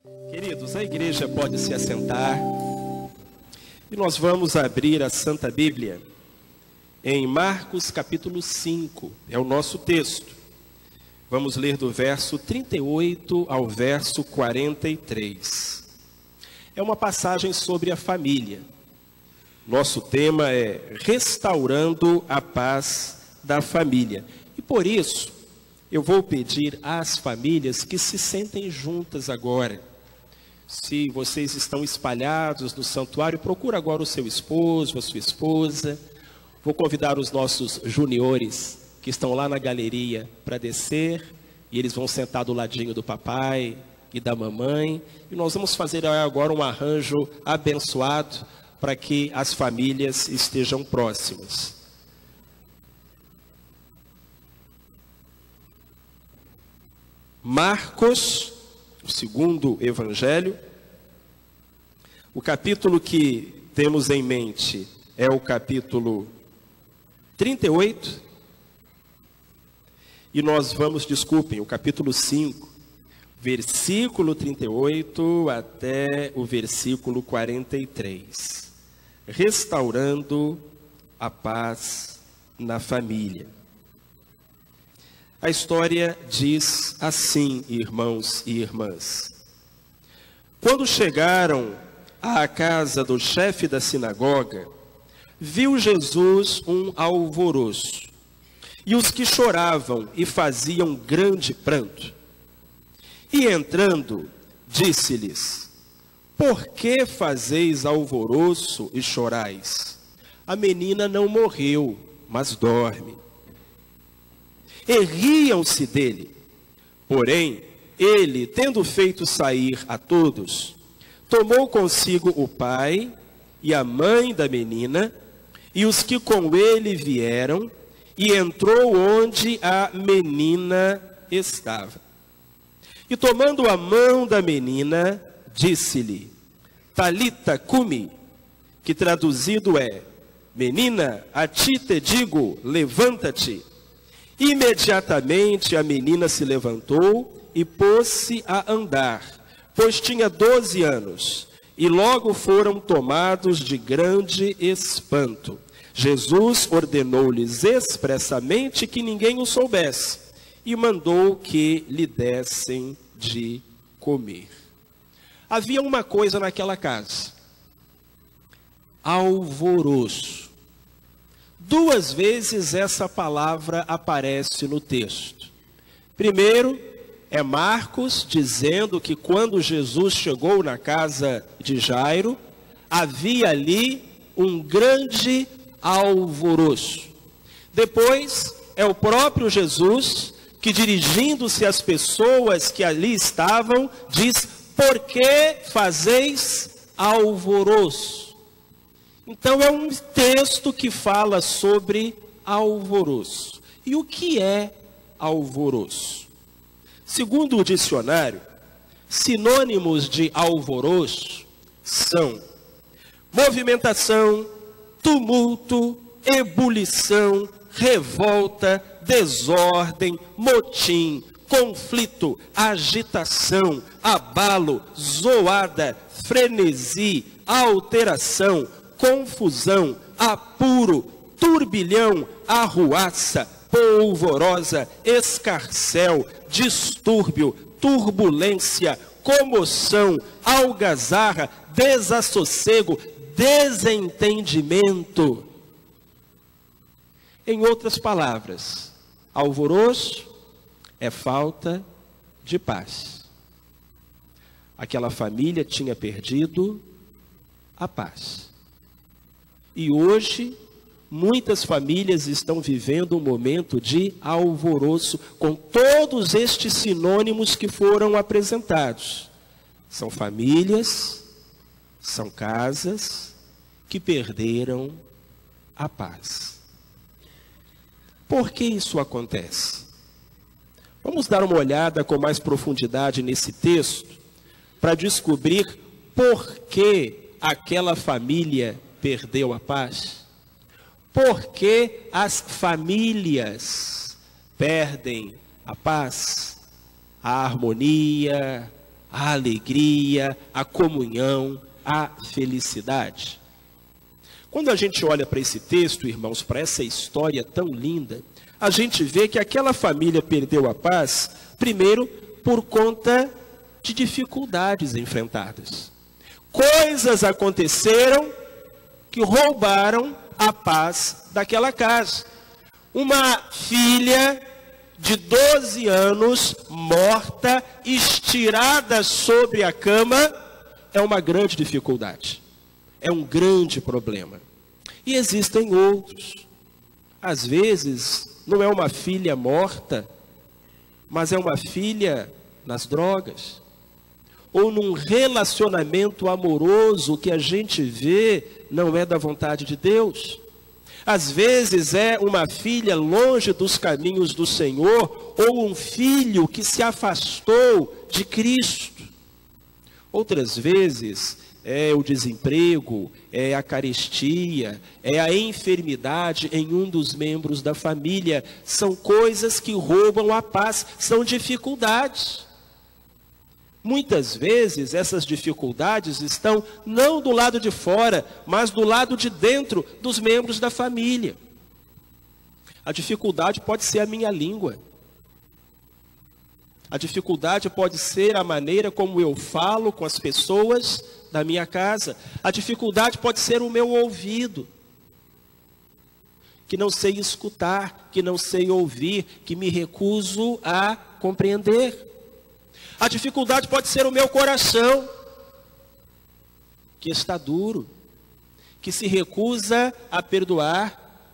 Queridos, a igreja pode se assentar e nós vamos abrir a Santa Bíblia em Marcos capítulo 5, é o nosso texto. Vamos ler do verso 38 ao verso 43. É uma passagem sobre a família. Nosso tema é restaurando a paz da família. E por isso, eu vou pedir às famílias que se sentem juntas agora. Se vocês estão espalhados no santuário, procura agora o seu esposo, a sua esposa. Vou convidar os nossos juniores que estão lá na galeria para descer. E eles vão sentar do ladinho do papai e da mamãe. E nós vamos fazer agora um arranjo abençoado para que as famílias estejam próximas. Marcos, o segundo evangelho, o capítulo que temos em mente é o capítulo 38, e nós vamos, o capítulo 5, versículo 38 até o versículo 43, restaurando a paz na família. A história diz assim, irmãos e irmãs. Quando chegaram à casa do chefe da sinagoga, viu Jesus um alvoroço, e os que choravam e faziam grande pranto. E entrando, disse-lhes: por que fazeis alvoroço e chorais? A menina não morreu, mas dorme. E riam-se dele. Porém, ele, tendo feito sair a todos, tomou consigo o pai e a mãe da menina e os que com ele vieram, e entrou onde a menina estava. E tomando a mão da menina, disse-lhe: Talita cumi, que traduzido é: menina, a ti te digo, levanta-te. Imediatamente a menina se levantou e pôs-se a andar, pois tinha 12 anos, e logo foram tomados de grande espanto. Jesus ordenou-lhes expressamente que ninguém o soubesse, e mandou que lhe dessem de comer. Havia uma coisa naquela casa: alvoroço. 2 vezes essa palavra aparece no texto. Primeiro, é Marcos dizendo que quando Jesus chegou na casa de Jairo, havia ali um grande alvoroço. Depois, é o próprio Jesus que, dirigindo-se às pessoas que ali estavam, diz: por que fazeis alvoroço? Então é um texto que fala sobre alvoroço. E o que é alvoroço? Segundo o dicionário, sinônimos de alvoroço são movimentação, tumulto, ebulição, revolta, desordem, motim, conflito, agitação, abalo, zoada, frenesi, alteração, confusão, apuro, turbilhão, arruaça, polvorosa, escarcéu, distúrbio, turbulência, comoção, algazarra, desassossego, desentendimento. Em outras palavras, alvoroço é falta de paz. Aquela família tinha perdido a paz. E hoje, muitas famílias estão vivendo um momento de alvoroço, com todos estes sinônimos que foram apresentados. São famílias, são casas que perderam a paz. Por que isso acontece? Vamos dar uma olhada com mais profundidade nesse texto, para descobrir por que aquela família perdeu a paz. Por que as famílias perdem a paz, a harmonia, a alegria, a comunhão, a felicidade. Quando a gente olha para esse texto, irmãos, para essa história tão linda, a gente vê que aquela família perdeu a paz, primeiro, por conta de dificuldades enfrentadas. Coisas aconteceram que roubaram a paz daquela casa. Uma filha de 12 anos, morta, estirada sobre a cama, é uma grande dificuldade. É um grande problema. E existem outros. Às vezes, não é uma filha morta, mas é uma filha nas drogas. Ou num relacionamento amoroso que a gente vê não é da vontade de Deus. Às vezes é uma filha longe dos caminhos do Senhor, ou um filho que se afastou de Cristo. Outras vezes é o desemprego, é a carestia, é a enfermidade em um dos membros da família. São coisas que roubam a paz, são dificuldades. Muitas vezes essas dificuldades estão não do lado de fora, mas do lado de dentro dos membros da família. A dificuldade pode ser a minha língua. A dificuldade pode ser a maneira como eu falo com as pessoas da minha casa. A dificuldade pode ser o meu ouvido, que não sei escutar, que não sei ouvir, que me recuso a compreender. A dificuldade pode ser o meu coração, que está duro, que se recusa a perdoar,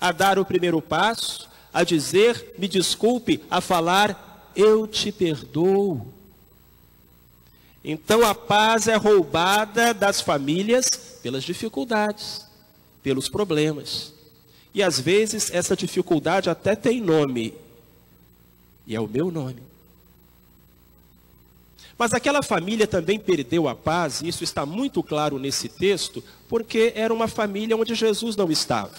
a dar o primeiro passo, a dizer, me desculpe, a falar, eu te perdoo. Então a paz é roubada das famílias pelas dificuldades, pelos problemas. E às vezes essa dificuldade até tem nome, e é o meu nome. Mas aquela família também perdeu a paz, e isso está muito claro nesse texto, porque era uma família onde Jesus não estava.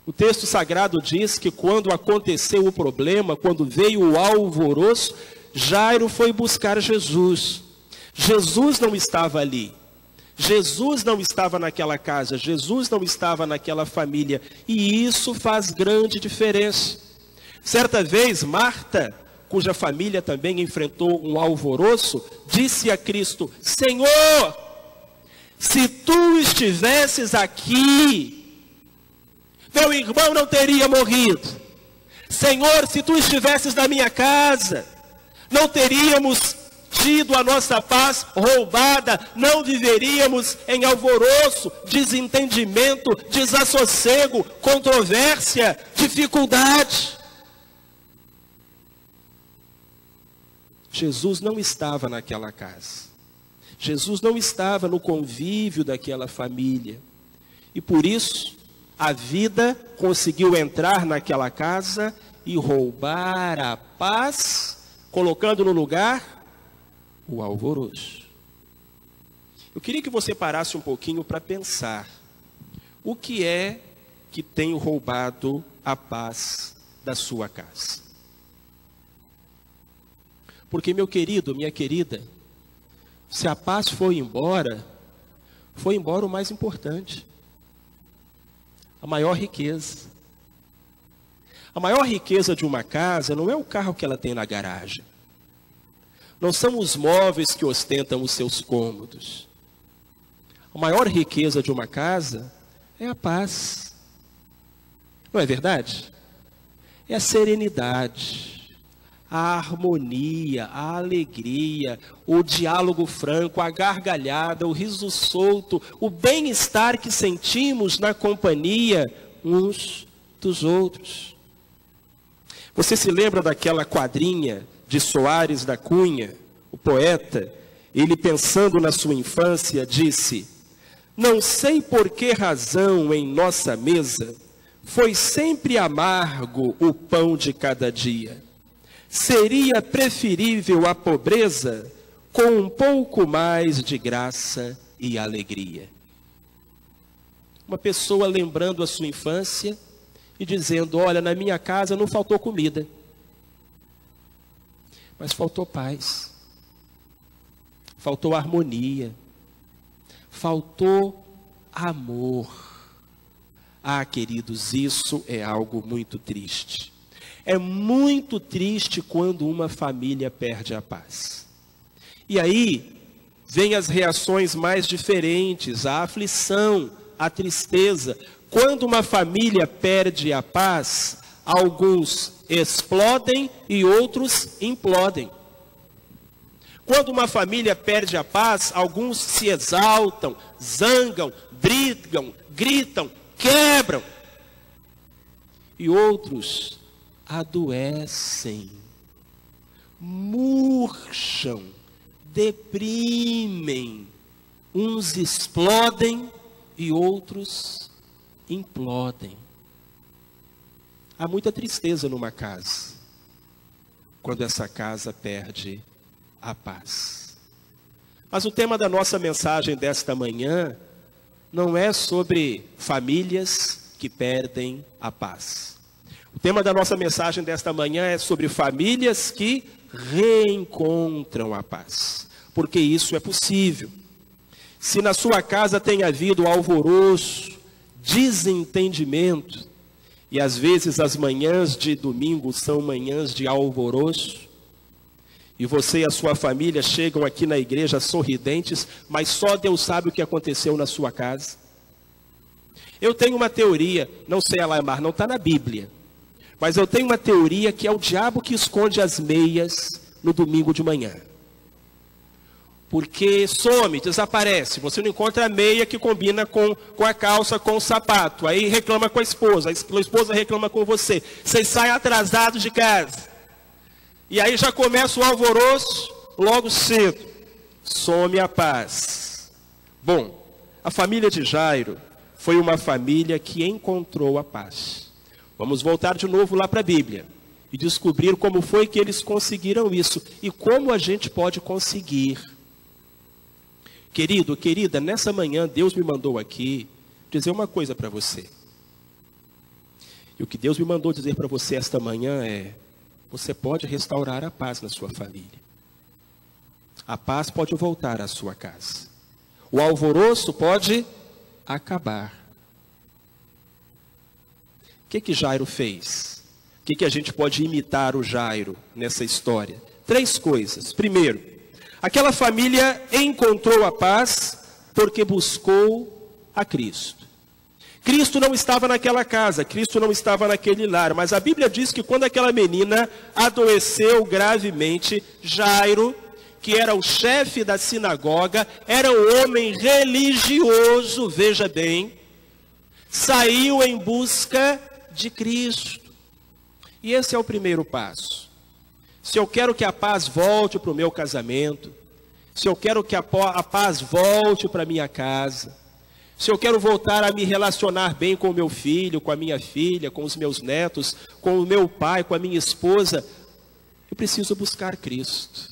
O texto sagrado diz que quando aconteceu o problema, quando veio o alvoroço, Jairo foi buscar Jesus. Jesus não estava ali. Jesus não estava naquela casa, Jesus não estava naquela família, e isso faz grande diferença. Certa vez, Marta, cuja família também enfrentou um alvoroço, disse a Cristo, Senhor, se tu estivesses aqui, meu irmão não teria morrido. Senhor, se tu estivesses na minha casa, não teríamos tido a nossa paz roubada, não viveríamos em alvoroço, desentendimento, desassossego, controvérsia, dificuldade. Jesus não estava naquela casa. Jesus não estava no convívio daquela família. E por isso, a vida conseguiu entrar naquela casa e roubar a paz, colocando no lugar o alvoroço. Eu queria que você parasse um pouquinho para pensar. O que é que tem roubado a paz da sua casa? Porque, meu querido, minha querida, se a paz foi embora o mais importante. A maior riqueza. A maior riqueza de uma casa não é o carro que ela tem na garagem. Não são os móveis que ostentam os seus cômodos. A maior riqueza de uma casa é a paz. Não é verdade? É a serenidade, a harmonia, a alegria, o diálogo franco, a gargalhada, o riso solto, o bem-estar que sentimos na companhia uns dos outros. Você se lembra daquela quadrinha de Soares da Cunha, o poeta? Ele, pensando na sua infância, disse: não sei por que razão em nossa mesa foi sempre amargo o pão de cada dia. Seria preferível a pobreza com um pouco mais de graça e alegria. Uma pessoa lembrando a sua infância e dizendo, olha, na minha casa não faltou comida, mas faltou paz. faltou harmonia, faltou amor. Ah, queridos, isso é algo muito triste. É muito triste quando uma família perde a paz. E aí, vem as reações mais diferentes, a aflição, a tristeza. Quando uma família perde a paz, alguns explodem e outros implodem. Quando uma família perde a paz, alguns se exaltam, zangam, brigam, gritam, quebram. E outros adoecem, murcham, deprimem. Uns explodem e outros implodem. Há muita tristeza numa casa, quando essa casa perde a paz. Mas o tema da nossa mensagem desta manhã não é sobre famílias que perdem a paz. O tema da nossa mensagem desta manhã é sobre famílias que reencontram a paz. Porque isso é possível. Se na sua casa tem havido alvoroço, desentendimento, e às vezes as manhãs de domingo são manhãs de alvoroço, e você e a sua família chegam aqui na igreja sorridentes, mas só Deus sabe o que aconteceu na sua casa. Eu tenho uma teoria, não sei, Alamar, não está na Bíblia, mas eu tenho uma teoria que é o diabo que esconde as meias no domingo de manhã. Porque some, desaparece, você não encontra a meia que combina com a calça, com o sapato, aí reclama com a esposa reclama com você, vocês saem atrasados de casa, e aí já começa o alvoroço logo cedo, some a paz. Bom, a família de Jairo foi uma família que encontrou a paz. Vamos voltar de novo lá para a Bíblia e descobrir como foi que eles conseguiram isso e como a gente pode conseguir. Querido, querida, nessa manhã Deus me mandou aqui dizer uma coisa para você. E o que Deus me mandou dizer para você esta manhã é: você pode restaurar a paz na sua família. A paz pode voltar à sua casa. O alvoroço pode acabar. O que Jairo fez? O que a gente pode imitar o Jairo nessa história? 3 coisas. Primeiro, aquela família encontrou a paz porque buscou a Cristo. Cristo não estava naquela casa, Cristo não estava naquele lar, mas a Bíblia diz que quando aquela menina adoeceu gravemente, Jairo, que era o chefe da sinagoga, era um homem religioso, veja bem, saiu em busca de Cristo. E esse é o primeiro passo. Se eu quero que a paz volte para o meu casamento, se eu quero que a paz volte para a minha casa, se eu quero voltar a me relacionar bem com o meu filho, com a minha filha, com os meus netos, com o meu pai, com a minha esposa, eu preciso buscar Cristo.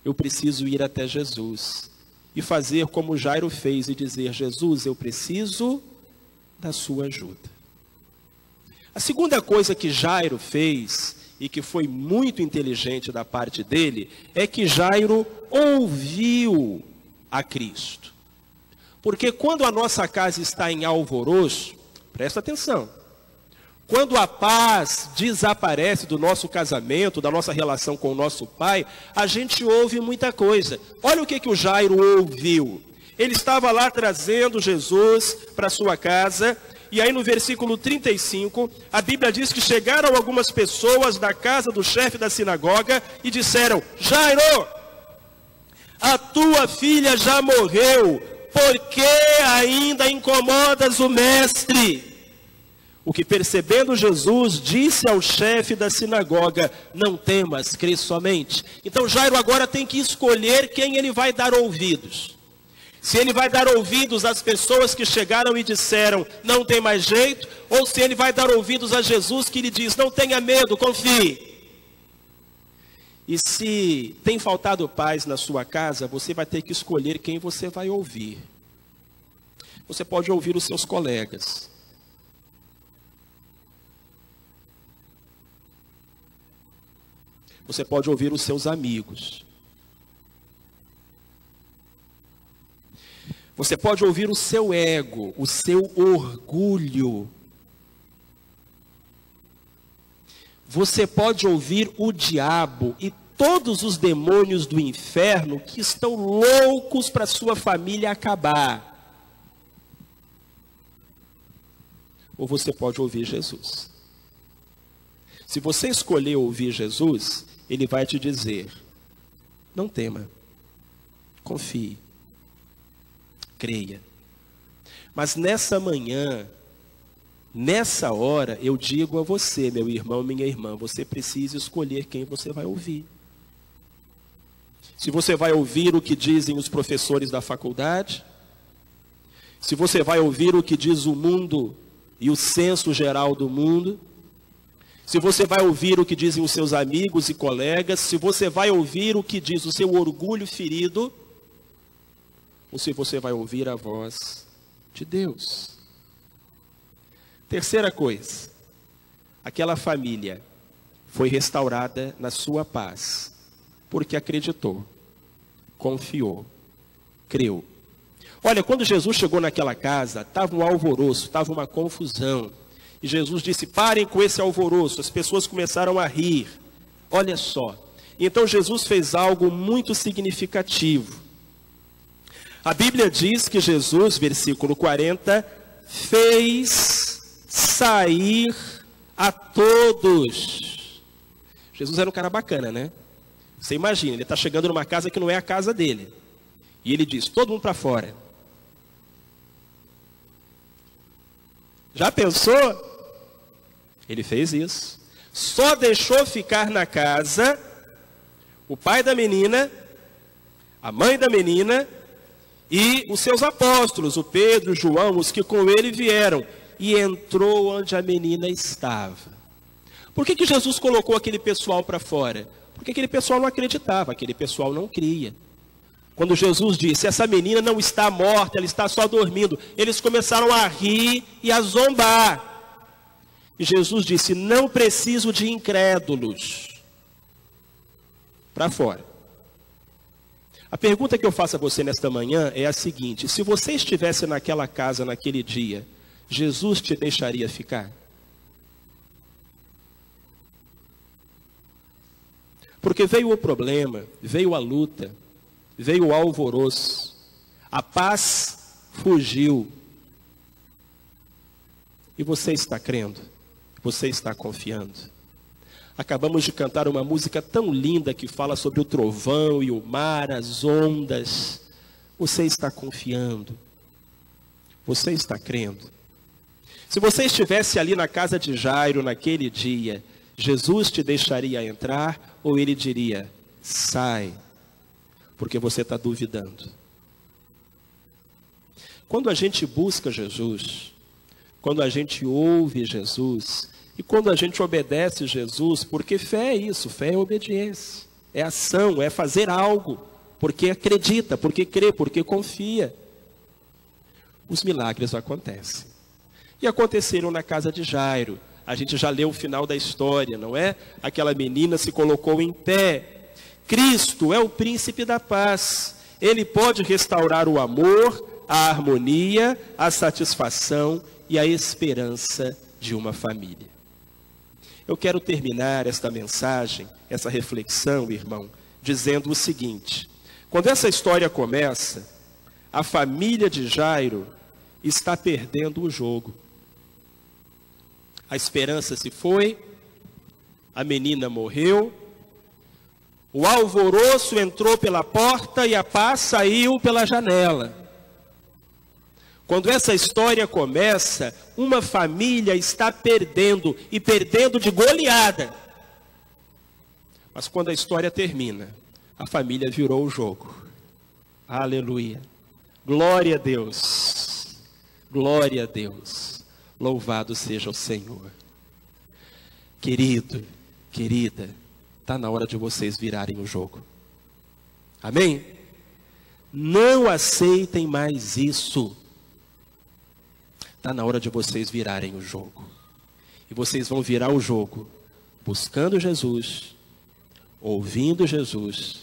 Eu preciso ir até Jesus e fazer como Jairo fez e dizer: Jesus, eu preciso da sua ajuda. A segunda coisa que Jairo fez, e que foi muito inteligente da parte dele, é que Jairo ouviu a Cristo. Porque quando a nossa casa está em alvoroço, presta atenção, quando a paz desaparece do nosso casamento, da nossa relação com o nosso pai, a gente ouve muita coisa. Olha o que o Jairo ouviu. Ele estava lá trazendo Jesus para sua casa, e aí no versículo 35, a Bíblia diz que chegaram algumas pessoas da casa do chefe da sinagoga e disseram: Jairo, a tua filha já morreu, por que ainda incomodas o mestre? O que, percebendo Jesus, disse ao chefe da sinagoga: não temas, crê somente. Então Jairo agora tem que escolher quem ele vai dar ouvidos. Se ele vai dar ouvidos às pessoas que chegaram e disseram: não tem mais jeito, ou se ele vai dar ouvidos a Jesus que lhe diz: não tenha medo, confie. E se tem faltado paz na sua casa, você vai ter que escolher quem você vai ouvir. Você pode ouvir os seus colegas. Você pode ouvir os seus amigos. Você pode ouvir o seu ego, o seu orgulho. Você pode ouvir o diabo e todos os demônios do inferno que estão loucos para sua família acabar. Ou você pode ouvir Jesus. Se você escolher ouvir Jesus, ele vai te dizer: não tema, confie, creia. Mas nessa manhã, nessa hora, eu digo a você, meu irmão, minha irmã, você precisa escolher quem você vai ouvir. Se você vai ouvir o que dizem os professores da faculdade, se você vai ouvir o que diz o mundo e o senso geral do mundo, se você vai ouvir o que dizem os seus amigos e colegas, se você vai ouvir o que diz o seu orgulho ferido, ou se você vai ouvir a voz de Deus. Terceira coisa, aquela família foi restaurada na sua paz, porque acreditou, confiou, creu. Olha, quando Jesus chegou naquela casa, estava um alvoroço, estava uma confusão. E Jesus disse: parem com esse alvoroço. As pessoas começaram a rir. Olha só. Então Jesus fez algo muito significativo. A Bíblia diz que Jesus, versículo 40, fez sair a todos. Jesus era um cara bacana, né? Você imagina, ele está chegando numa casa que não é a casa dele. E ele diz: todo mundo para fora. Já pensou? Ele fez isso. Só deixou ficar na casa o pai da menina, a mãe da menina e os seus apóstolos, o Pedro, o João, os que com ele vieram. E entrou onde a menina estava. Por que Jesus colocou aquele pessoal para fora? Porque aquele pessoal não acreditava, aquele pessoal não cria. Quando Jesus disse: essa menina não está morta, ela está só dormindo, eles começaram a rir e a zombar. E Jesus disse: não preciso de incrédulos. Para fora. A pergunta que eu faço a você nesta manhã é a seguinte: se você estivesse naquela casa naquele dia, Jesus te deixaria ficar? Porque veio o problema, veio a luta, veio o alvoroço, a paz fugiu. E você está crendo? Você está confiando? Acabamos de cantar uma música tão linda que fala sobre o trovão e o mar, as ondas. Você está confiando? Você está crendo? Se você estivesse ali na casa de Jairo naquele dia, Jesus te deixaria entrar ou ele diria: sai, porque você está duvidando? Quando a gente busca Jesus, quando a gente ouve Jesus e quando a gente obedece Jesus, porque fé é isso, fé é obediência, é ação, é fazer algo, porque acredita, porque crê, porque confia, os milagres acontecem. E aconteceram na casa de Jairo. A gente já leu o final da história, não é? Aquela menina se colocou em pé. Cristo é o príncipe da paz. Ele pode restaurar o amor, a harmonia, a satisfação e a esperança de uma família. Eu quero terminar esta mensagem, essa reflexão, irmão, dizendo o seguinte: quando essa história começa, a família de Jairo está perdendo o jogo. A esperança se foi, a menina morreu, o alvoroço entrou pela porta e a paz saiu pela janela. Quando essa história começa, uma família está perdendo, e perdendo de goleada. Mas quando a história termina, a família virou o jogo. Aleluia. Glória a Deus. Glória a Deus. Louvado seja o Senhor. Querido, querida, está na hora de vocês virarem o jogo. Amém? Não aceitem mais isso. Está na hora de vocês virarem o jogo. E vocês vão virar o jogo buscando Jesus, ouvindo Jesus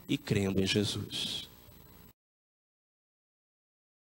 e crendo em Jesus.